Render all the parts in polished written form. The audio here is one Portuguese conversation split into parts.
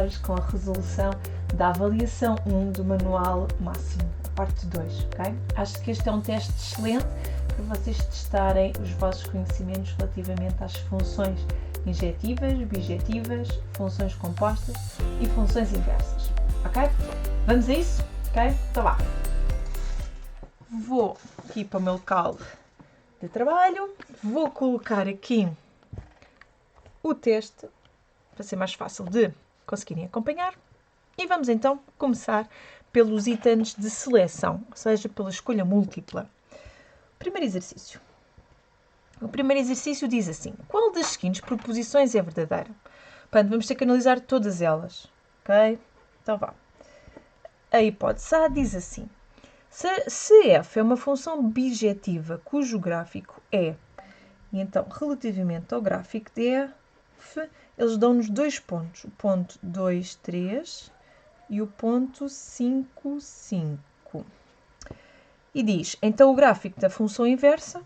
hoje com a resolução da avaliação 1 do manual máximo, parte 2, ok? Acho que este é um teste excelente para vocês testarem os vossos conhecimentos relativamente às funções injetivas, bijetivas, funções compostas e funções inversas, ok? Vamos a isso? Ok? Então vá! Vou aqui para o meu local de trabalho, vou colocar aqui o teste para ser mais fácil de conseguirem acompanhar e vamos então começar pelos itens de seleção, ou seja, pela escolha múltipla. Primeiro exercício. O primeiro exercício diz assim: qual das seguintes proposições é verdadeira? Portanto, vamos ter que analisar todas elas, ok? Então vá. A hipótese A diz assim: se f é uma função bijetiva cujo gráfico é, e então, relativamente ao gráfico de f, eles dão-nos dois pontos, o ponto 2, 3 e o ponto 5, 5. E diz, então o gráfico da função inversa,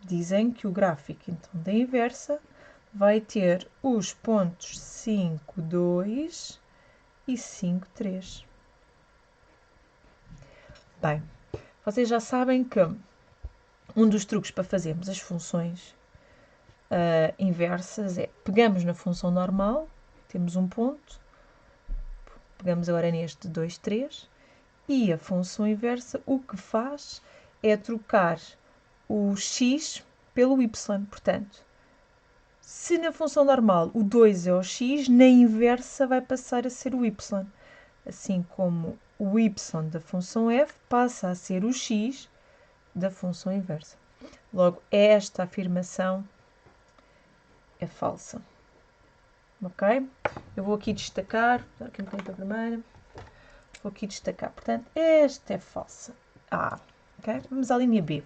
dizem que o gráfico então, da inversa vai ter os pontos 5, 2 e 5, 3. Bem, vocês já sabem que um dos truques para fazermos as funções inversas é, pegamos na função normal, temos um ponto, pegamos agora neste 2, 3, e a função inversa o que faz é trocar o x pelo y. Portanto, se na função normal o 2 é o x, na inversa vai passar a ser o y. Assim como o y da função f passa a ser o x da função inversa. Logo, esta afirmação é falsa. Ok? Eu vou aqui destacar, dar aqui um bocadinho para a primeira. Vou aqui destacar, portanto, esta é falsa. Ok? Vamos à linha B.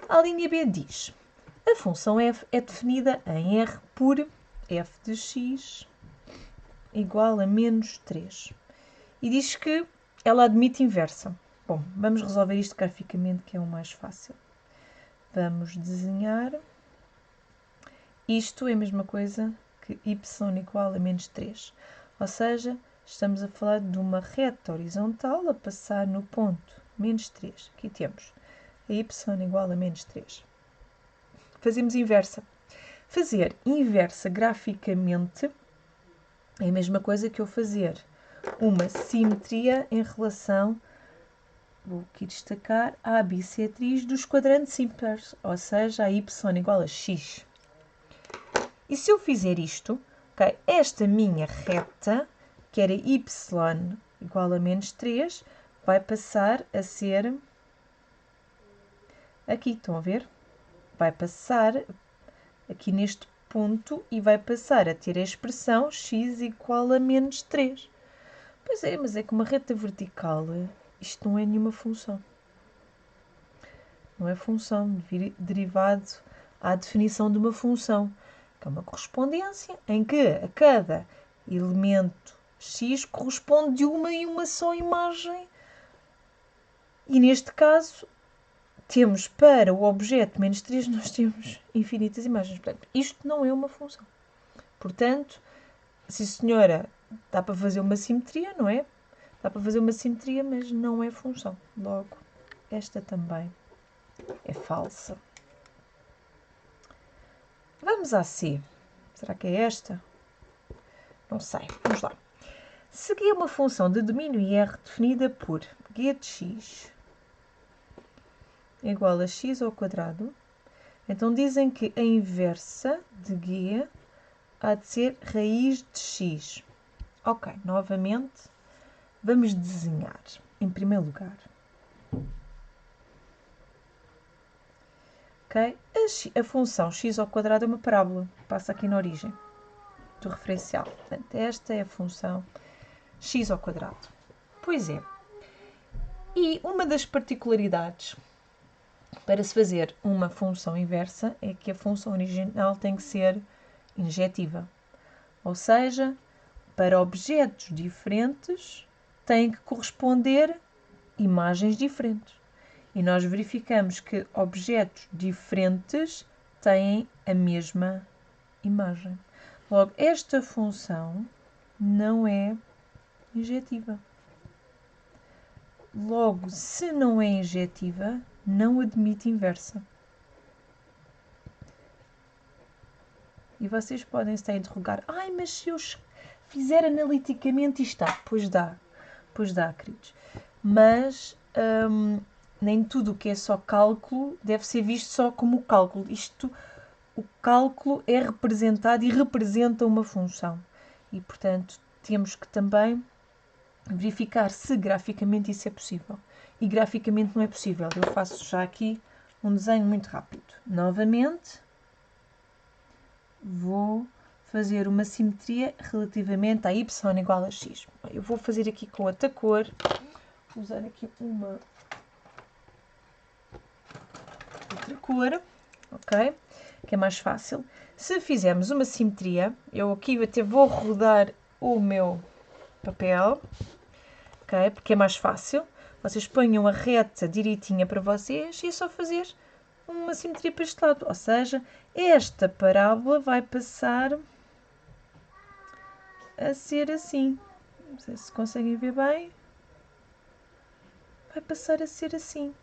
A linha B diz: a função f é definida em R por f de x igual a menos 3. E diz que ela admite inversa. Bom, vamos resolver isto graficamente, que é o mais fácil. Vamos desenhar. Isto é a mesma coisa que y igual a menos 3. Ou seja, estamos a falar de uma reta horizontal a passar no ponto menos 3. Aqui temos a y igual a menos 3. Fazemos inversa. Fazer inversa graficamente é a mesma coisa que eu fazer uma simetria em relação, vou aqui destacar, à bissetriz dos quadrantes ímpares, ou seja, a y igual a x. E se eu fizer isto, okay, esta minha reta, que era y igual a menos 3, vai passar a ser aqui, estão a ver? Vai passar aqui neste ponto e vai passar a ter a expressão x igual a menos 3. Pois é, mas é que uma reta vertical, isto não é nenhuma função. Não é função, derivado à definição de uma função, que é uma correspondência em que a cada elemento x corresponde de uma e uma só imagem. E neste caso, temos para o objeto menos 3, nós temos infinitas imagens. Portanto, isto não é uma função. Portanto, sim senhora, dá para fazer uma simetria, não é? Dá para fazer uma simetria, mas não é função. Logo, esta também é falsa. Vamos à C. Será que é esta? Não sei. Vamos lá. Se G é uma função de domínio R definida por g de x igual a x ao quadrado, então dizem que a inversa de G há de ser raiz de x. Ok, novamente, vamos desenhar, em primeiro lugar. Okay? A função x ao quadrado é uma parábola, passa aqui na origem do referencial. Portanto, esta é a função x ao quadrado. Pois é. E uma das particularidades para se fazer uma função inversa é que a função original tem que ser injetiva. Ou seja, para objetos diferentes têm que corresponder imagens diferentes. E nós verificamos que objetos diferentes têm a mesma imagem. Logo, esta função não é injetiva. Logo, se não é injetiva, não admite inversa. E vocês podem estar a interrogar, mas se eu fizer analiticamente isto dá. Pois dá, queridos. Mas nem tudo o que é só cálculo deve ser visto só como cálculo. O cálculo é representado e representa uma função. E, portanto, temos que também verificar se graficamente isso é possível. E graficamente não é possível. Eu faço já aqui um desenho muito rápido. Novamente, vou fazer uma simetria relativamente a y igual a x. Eu vou fazer aqui com outra cor, usar aqui uma outra cor, ok? Que é mais fácil. Se fizermos uma simetria, eu aqui até vou rodar o meu papel, ok? Porque é mais fácil. Vocês ponham a reta direitinha para vocês e é só fazer uma simetria para este lado. Ou seja, esta parábola vai passar a ser assim. Não sei se conseguem ver bem. Vai passar a ser assim.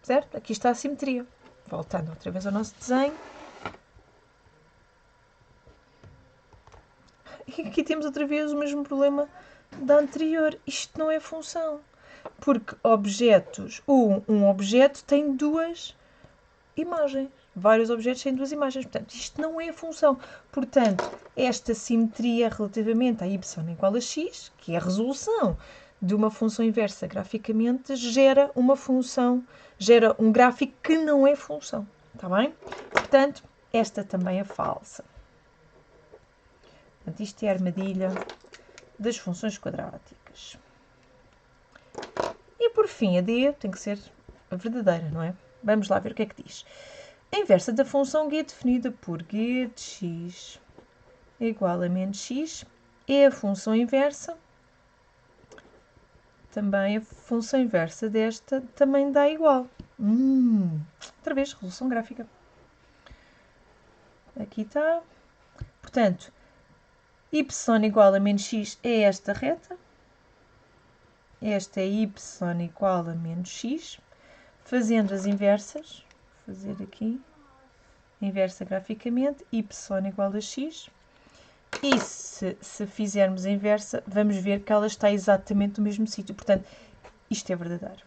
Certo? Aqui está a simetria. Voltando outra vez ao nosso desenho. E aqui temos outra vez o mesmo problema da anterior. Isto não é função. Porque objetos, um objeto tem duas imagens. Vários objetos têm duas imagens. Portanto, isto não é função. Portanto, esta simetria relativamente a y igual a x, que é a resolução de uma função inversa graficamente, gera um gráfico que não é função. Está bem? Portanto, esta também é falsa. Portanto, isto é a armadilha das funções quadráticas. E por fim, a D tem que ser a verdadeira, não é? Vamos lá ver o que é que diz. A inversa da função g definida por g de x igual a menos x é a função inversa. Também a função inversa desta também dá igual. Outra vez, resolução gráfica. Aqui está. Portanto, y igual a menos x é esta reta. Esta é y igual a menos x. Fazendo as inversas, vou fazer aqui, inversa graficamente, y igual a x. E se fizermos a inversa, vamos ver que ela está exatamente no mesmo sítio. Portanto, isto é verdadeiro.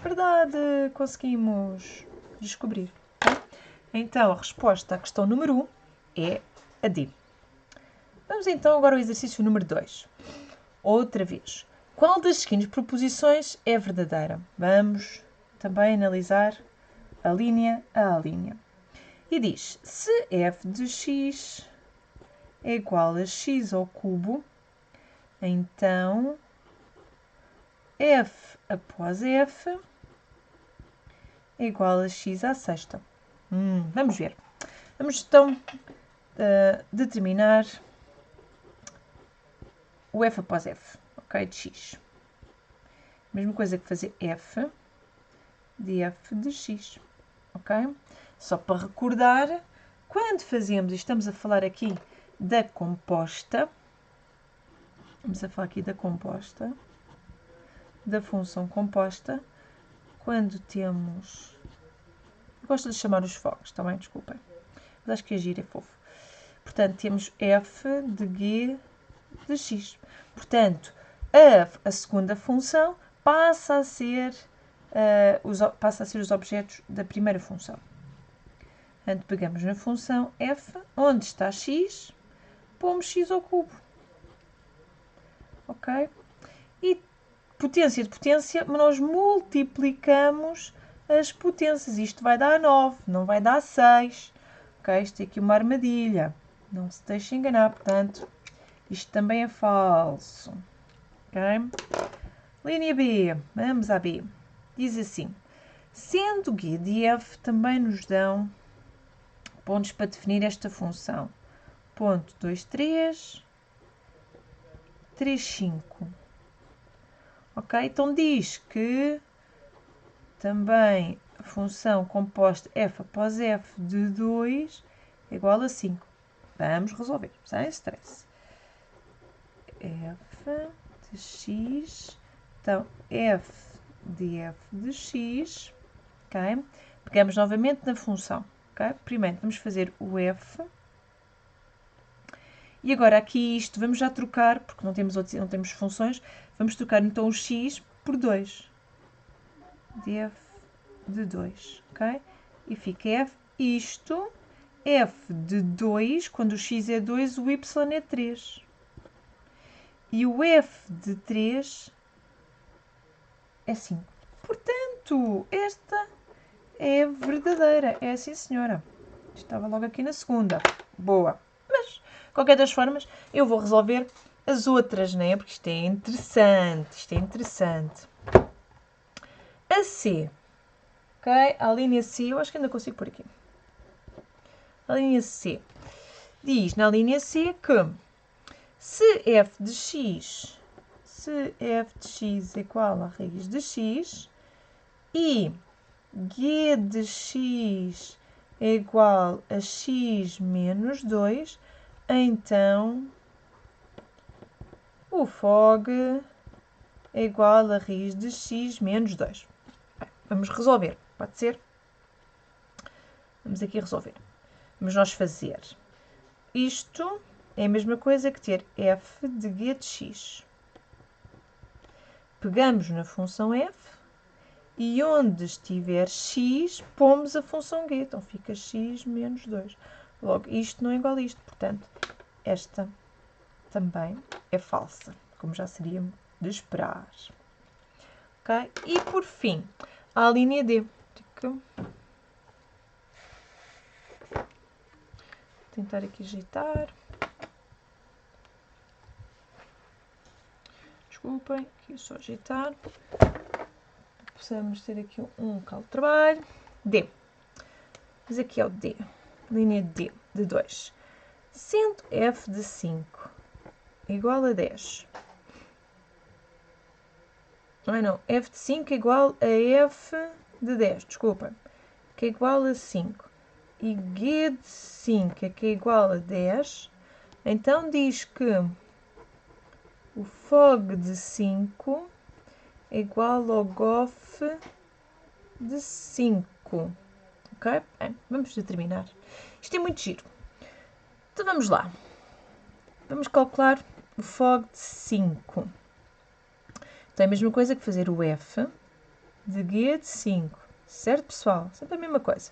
Verdade, conseguimos descobrir. Então, a resposta à questão número 1 é a D. Vamos então agora ao exercício número 2. Outra vez. Qual das seguintes proposições é verdadeira? Vamos também analisar a linha a linha. E diz, se f de x é igual a x ao cubo, então f após f é igual a x à sexta. Vamos ver. Vamos então determinar o f após f, ok, de x. Mesma coisa que fazer f de f de x, ok? Só para recordar, quando fazemos, e estamos a falar aqui da composta, da função composta, quando temos, gosto de chamar os fogos, também, desculpem, mas acho que agir é fofo. Portanto, temos f de g de x. Portanto, a segunda função passa a ser os objetos da primeira função. Portanto, pegamos na função f, onde está x, pomos x ao cubo. Ok? E potência de potência, nós multiplicamos as potências. Isto vai dar 9, não vai dar 6. Ok? Isto é aqui uma armadilha. Não se deixe enganar, portanto, isto também é falso. Ok? Linha B, vamos à B. Diz assim, sendo g de f também nos dão pontos para definir esta função. Ponto 2, 3, 3, 5. Ok? Então diz que também a função composta f após f de 2 é igual a 5. Vamos resolver, sem stress. F de x, então f de x, ok? Pegamos novamente na função, ok? Primeiro vamos fazer o f. E agora aqui isto, vamos já trocar, porque não temos funções, vamos trocar então o x por 2. Df de 2, ok? E fica f, isto, f de 2, quando o x é 2, o y é 3. E o f de 3 é 5. Portanto, esta é verdadeira. É sim, senhora. Estava logo aqui na segunda. Boa. Mas, de qualquer das formas, eu vou resolver as outras, né? Porque isto é interessante. Isto é interessante. A C. Ok? A linha C, eu acho que ainda consigo por aqui. A linha C. Diz na linha C que se f de x é igual a raiz de x e g de x é igual a x menos 2, então o fog é igual a raiz de x menos 2. Vamos resolver, pode ser? Vamos aqui resolver. Vamos nós fazer. Isto é a mesma coisa que ter f de g de x. Pegamos na função f e onde estiver x, pomos a função g. Então fica x menos 2. Logo, isto não é igual a isto. Portanto, esta também é falsa, como já seria de esperar. Ok? E por fim, a linha D. Vou tentar aqui ajeitar. Desculpem, aqui só ajeitar. Possamos ter aqui um local de trabalho. D. Mas aqui é o D. Linha D, de 2. Sendo f de 5 igual a 10. Não, f de 5 é igual a f de 10, desculpa. Que é igual a 5. E g de 5 é que é igual a 10. Então diz que o fog de 5 é igual ao gof de 5. Ok? Bem, vamos determinar. Isto é muito giro. Então vamos lá. Vamos calcular o fog de 5. Então é a mesma coisa que fazer o f de g de 5. Certo, pessoal? Sempre a mesma coisa.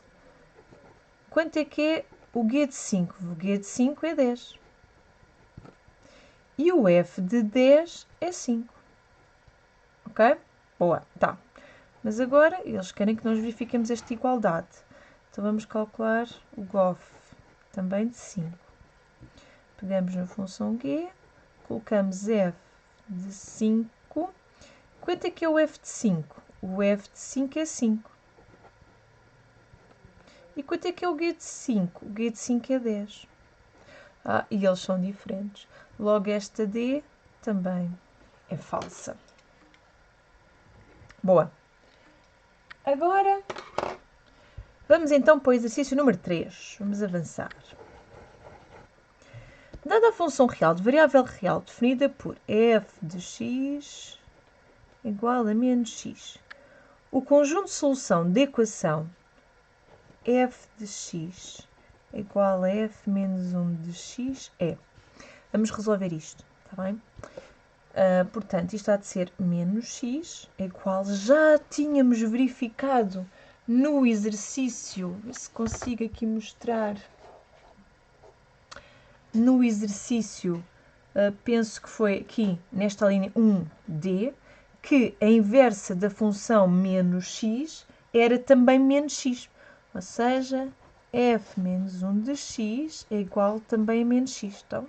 Quanto é que é o g de 5? O g de 5 é 10. E o f de 10 é 5. Ok? Boa, tá. Mas agora eles querem que nós verifiquemos esta igualdade. Então vamos calcular o gof também de 5. Pegamos na função g, colocamos f de 5. Quanto é que é o f de 5? O f de 5 é 5. E quanto é que é o g de 5? O g de 5 é 10. E eles são diferentes. Logo esta D também é falsa. Boa. Agora, vamos então para o exercício número 3. Vamos avançar. Dada a função real de variável real definida por f de x igual a menos x, o conjunto de solução da equação f de x igual a f menos 1 de x é... Vamos resolver isto, está bem? Portanto, isto há de ser menos x igual... Já tínhamos verificado no exercício, se consigo aqui mostrar... No exercício, penso que foi aqui, nesta linha 1D, que a inversa da função menos x era também menos x. Ou seja, f menos 1 de x é igual também a menos x. Então,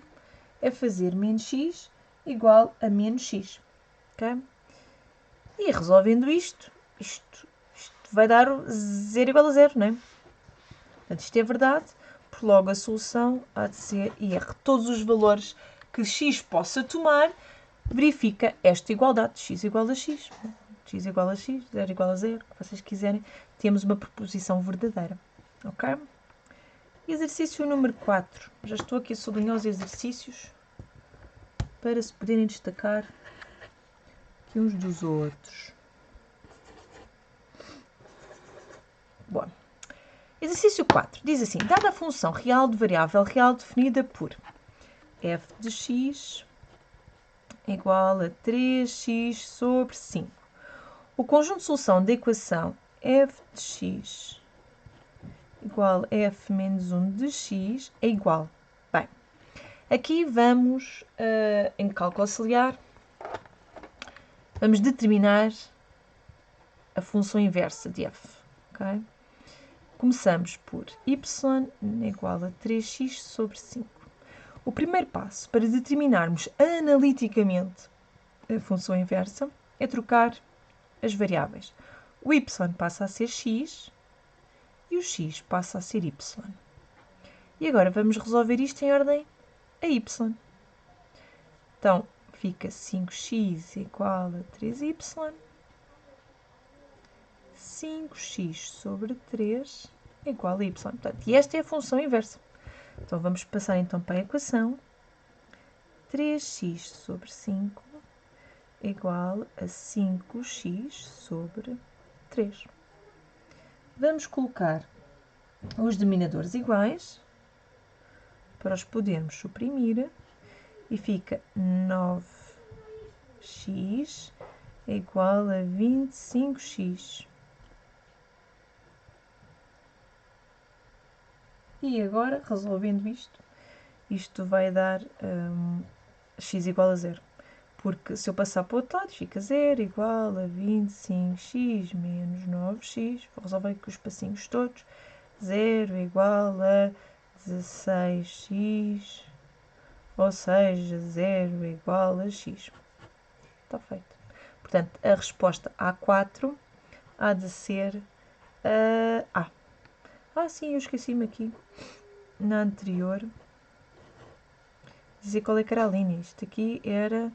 é fazer menos x igual a menos x. Okay? E resolvendo isto vai dar 0 igual a 0, não é? Portanto, isto é verdade. Por logo a solução há de ser IR. Todos os valores que x possa tomar, verifica esta igualdade. X igual a x, x igual a x, 0 igual a 0, o que vocês quiserem. Temos uma proposição verdadeira. Ok? Exercício número 4. Já estou aqui a sublinhar os exercícios para se poderem destacar aqui uns dos outros. Bom. Exercício 4 diz assim: dada a função real de variável real definida por f de x igual a 3x sobre 5. O conjunto de solução da equação f de x igual a f menos 1 de x é igual. Bem, aqui vamos, em cálculo auxiliar, vamos determinar a função inversa de f. Okay? Começamos por y igual a 3x sobre 5. O primeiro passo para determinarmos analiticamente a função inversa é trocar as variáveis. O y passa a ser x e o x passa a ser y. E agora vamos resolver isto em ordem a y. Então, fica 5x igual a 3y. 5x sobre 3 igual a y. Portanto, e esta é a função inversa. Então, vamos passar então para a equação. 3x sobre 5 igual a 5x sobre 3. Vamos colocar os denominadores iguais para os podermos suprimir e fica 9x igual a 25x. E agora, resolvendo isto vai dar x igual a 0. Porque se eu passar para o outro lado, fica 0 igual a 25x menos 9x. Vou resolver aqui os passinhos todos. 0 igual a 16x, ou seja, 0 igual a x. Está feito. Portanto, a resposta A4 há de ser A. Sim, eu esqueci-me aqui, na anterior, dizer qual é que era a linha. Isto aqui era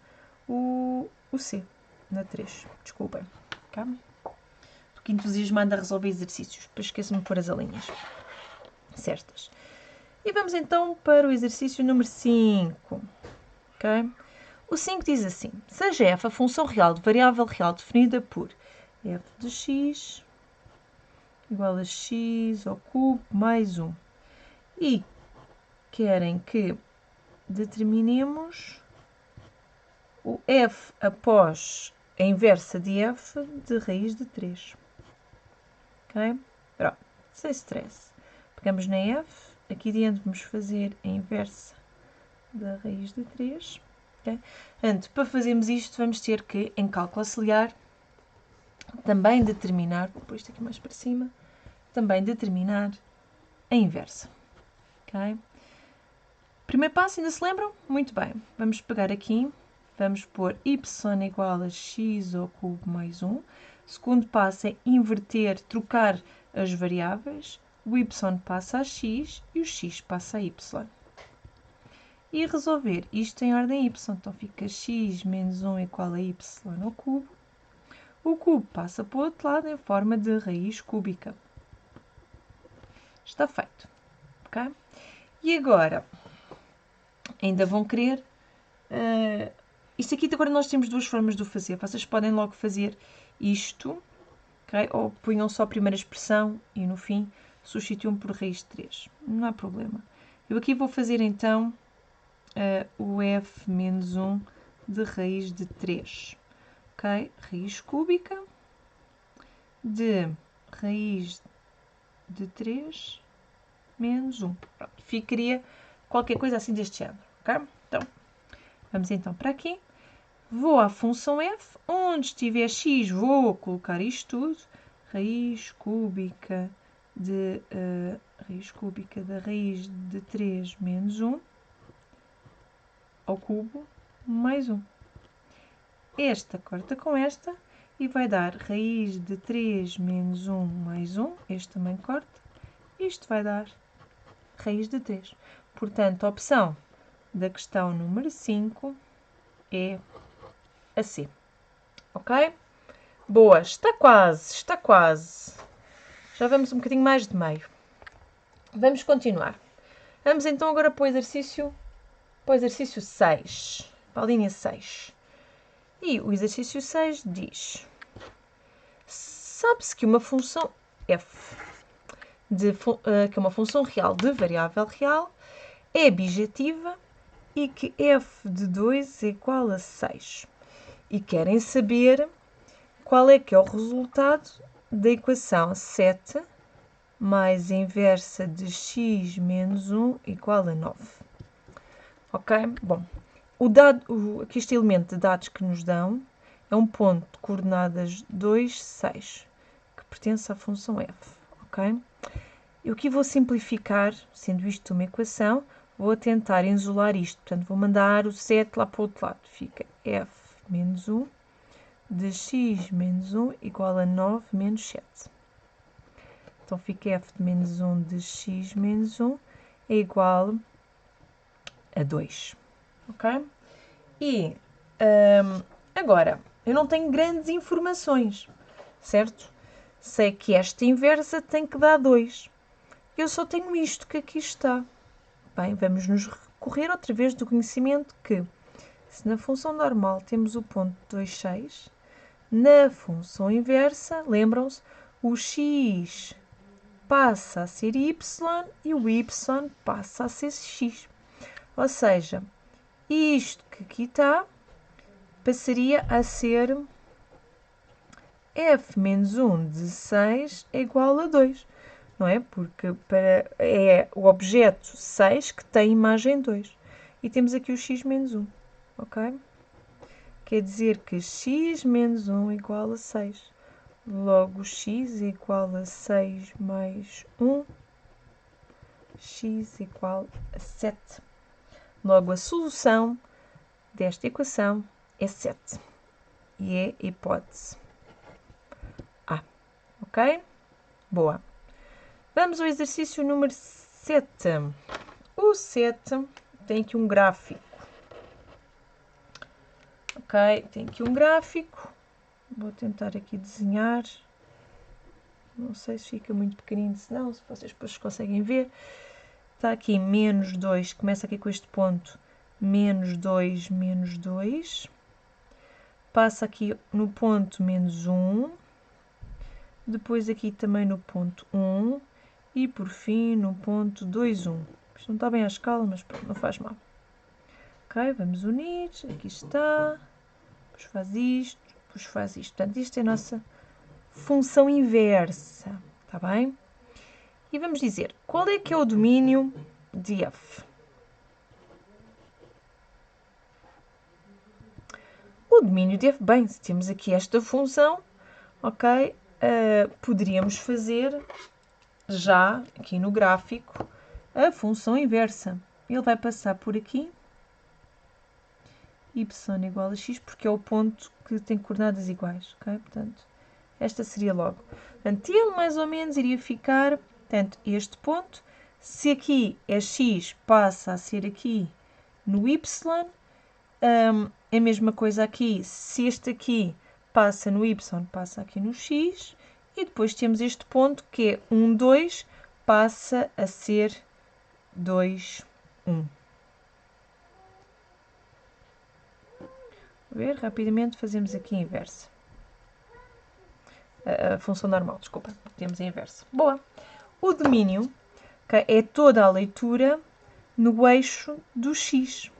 o C, na 3. Desculpem. Calma. Estou aqui entusiasmada a resolver exercícios, depois esqueço-me de pôr as linhas certas. E vamos então para o exercício número 5. Okay? O 5 diz assim: seja f a função real de variável real definida por f de x igual a x ao cubo mais 1. E querem que determinemos o f após a inversa de f de raiz de 3. Ok? Pronto, sem stress. Pegamos na f, aqui dentro vamos fazer a inversa da raiz de 3. Okay? Portanto, para fazermos isto, vamos ter que, em cálculo auxiliar, também determinar, vou pôr isto aqui mais para cima, também determinar a inversa. Okay? Primeiro passo, ainda se lembram? Muito bem. Vamos pegar aqui, vamos pôr y igual a x ao cubo mais 1. Segundo passo é inverter, trocar as variáveis. O y passa a x e o x passa a y. E resolver isto em ordem y. Então fica x menos 1 igual a y ao cubo. O cubo passa para o outro lado em forma de raiz cúbica. Está feito. Okay? E agora, ainda vão querer... isto aqui agora nós temos duas formas de o fazer. Vocês podem logo fazer isto, okay? Ou ponham só a primeira expressão e no fim substituam por raiz de 3. Não há problema. Eu aqui vou fazer então o f menos 1 de raiz de 3. Okay? Raiz cúbica de raiz de 3 menos 1. Pronto. Ficaria qualquer coisa assim deste género. Okay? Então, vamos então para aqui. Vou à função f. Onde estiver x, vou colocar isto tudo. Raiz cúbica da raiz de 3 menos 1 ao cubo mais 1. Esta corta com esta e vai dar raiz de 3 menos 1 mais 1. Este também corta. Isto vai dar raiz de 3. Portanto, a opção da questão número 5 é a C. Ok? Boa, está quase, está quase. Já vamos um bocadinho mais de meio. Vamos continuar. Vamos então agora para o exercício 6, para a linha 6. E o exercício 6 diz: sabe-se que uma função f, que é uma função real de variável real, é bijetiva e que f de 2 é igual a 6. E querem saber qual é que é o resultado da equação 7 mais a inversa de x menos 1 igual a 9. Ok? Bom, aqui este elemento de dados que nos dão é um ponto de coordenadas 2, 6, que pertence à função f. Ok? Eu aqui vou simplificar, sendo isto uma equação, vou tentar isolar isto. Portanto, vou mandar o 7 lá para o outro lado. Fica f menos 1 de x menos 1 igual a 9 menos 7. Então, fica f de menos 1 de x menos 1 é igual a 2. Ok? E agora, eu não tenho grandes informações, certo? Sei que esta inversa tem que dar 2. Eu só tenho isto que aqui está. Bem, vamos nos recorrer outra vez do conhecimento que, se na função normal temos o ponto 2, 6, na função inversa, lembram-se, o x passa a ser y e o y passa a ser x. Ou seja, isto que aqui está passaria a ser f menos 1 de 6 é igual a 2. Não é? Porque é o objeto 6 que tem imagem 2. E temos aqui o x menos 1. Ok? Quer dizer que x menos 1 igual a 6. Logo, x igual a 6 mais 1. X igual a 7. Logo, a solução desta equação é 7. E é a hipótese A. Ok? Boa. Vamos ao exercício número 7. O 7 tem aqui um gráfico. Ok? Tem aqui um gráfico. Vou tentar aqui desenhar. Não sei se fica muito pequenino, se não, se vocês depois conseguem ver. Está aqui menos 2, começa aqui com este ponto, menos 2, menos 2. Passa aqui no ponto menos 1. Depois aqui também no ponto 1. E por fim no ponto 2, 1. Isto não está bem à escala, mas pronto, não faz mal. Ok, vamos unir. Aqui está. Depois faz isto, depois faz isto. Portanto, isto é a nossa função inversa. Está bem? E vamos dizer, qual é que é o domínio de f? O domínio de f, bem, se temos aqui esta função, ok, poderíamos fazer já aqui no gráfico a função inversa. Ele vai passar por aqui, y igual a x, porque é o ponto que tem coordenadas iguais, ok? Portanto, esta seria logo. Portanto, ele mais ou menos iria ficar, portanto, este ponto, se aqui é x, passa a ser aqui no y, é a mesma coisa aqui, se este aqui passa no y, passa aqui no x, e depois temos este ponto que é 1, 2, passa a ser 2, 1. Vou ver, rapidamente fazemos aqui a inversa. A função normal, desculpa, temos a inversa. Boa. O domínio, okay, é toda a leitura no eixo do x.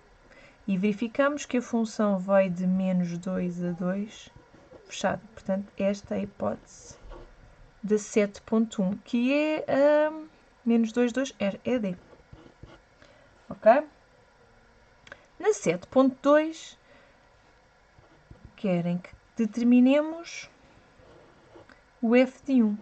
E verificamos que a função vai de menos 2 a 2, fechado. Portanto, esta é a hipótese da 7.1, que é menos 2, 2, é D. Ok? Na 7.2, querem que determinemos o f de 1.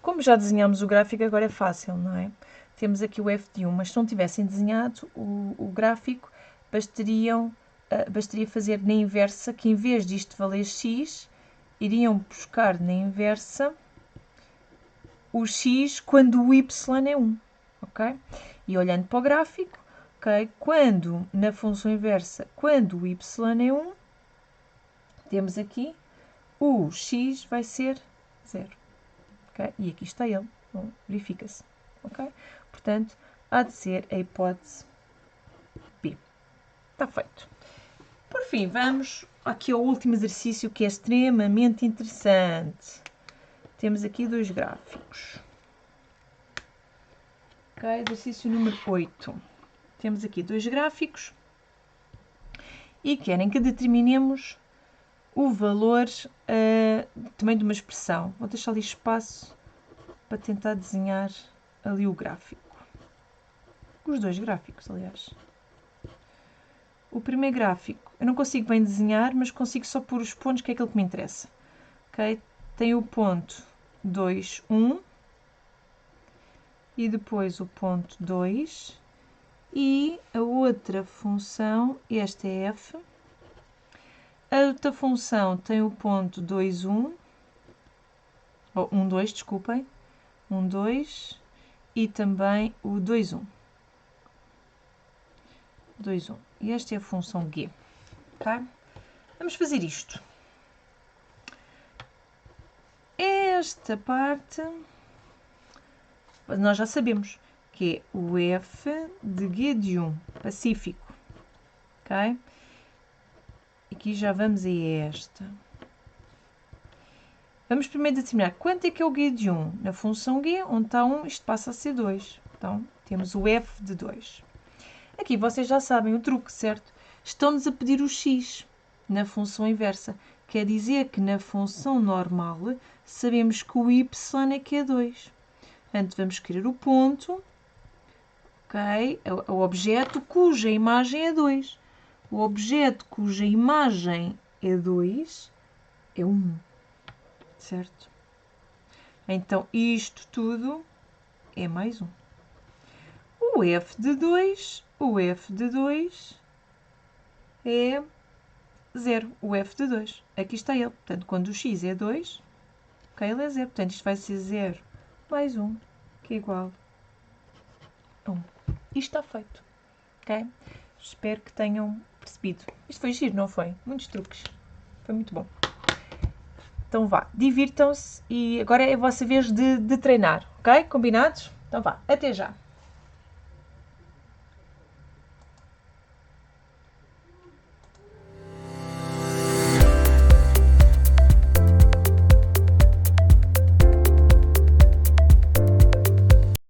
Como já desenhamos o gráfico, agora é fácil, não é? Temos aqui o f de 1, mas se não tivessem desenhado o gráfico, bastaria fazer na inversa, que em vez disto valer x, iriam buscar na inversa o x quando o y é 1, ok? E olhando para o gráfico, ok? Quando, na função inversa, quando o y é 1, temos aqui o x vai ser 0. Okay? E aqui está ele. Bom, verifica-se. ok? Portanto, há de ser a hipótese B. Está feito. Por fim, vamos aqui ao último exercício que é extremamente interessante. Temos aqui 2 gráficos. Ok, exercício número 8. Temos aqui 2 gráficos e querem que determinemos o valor também de uma expressão. Vou deixar ali espaço para tentar desenhar ali o gráfico. Os 2 gráficos, aliás. O primeiro gráfico, eu não consigo bem desenhar, mas consigo só pôr os pontos, que é aquilo que me interessa. Ok? Tem o ponto 2, 1. E depois o ponto 2. E a outra função, esta é f. A outra função tem o ponto 2, 1. Ou 1, 2, desculpem. 1, 2. E também o 2, 1. 2, 1. E esta é a função g. Tá? Vamos fazer isto. Esta parte nós já sabemos que é o f de g de 1, pacífico. Ok? Aqui já vamos a esta. Vamos primeiro determinar quanto é que é o g de 1. Na função g, onde está 1, isto passa a ser 2. Então, temos o f de 2. Aqui vocês já sabem o truque, certo? Estão-nos a pedir o x na função inversa. Quer dizer que na função normal sabemos que o y é que é 2. Portanto, vamos querer o ponto, ok? O objeto cuja imagem é 2. O objeto cuja imagem é 2 é 1. Certo? Então, isto tudo é mais 1. O f de 2 é 0. O f de 2. Aqui está ele. Portanto, quando o x é 2, ok, ele é 0. Portanto, isto vai ser 0 mais 1, que é igual a 1. Isto está feito. Ok? Espero que tenham percebido. Isto foi giro, não foi? Muitos truques. Foi muito bom. Então vá, divirtam-se e agora é a vossa vez de treinar, ok? Combinados? Então vá, até já!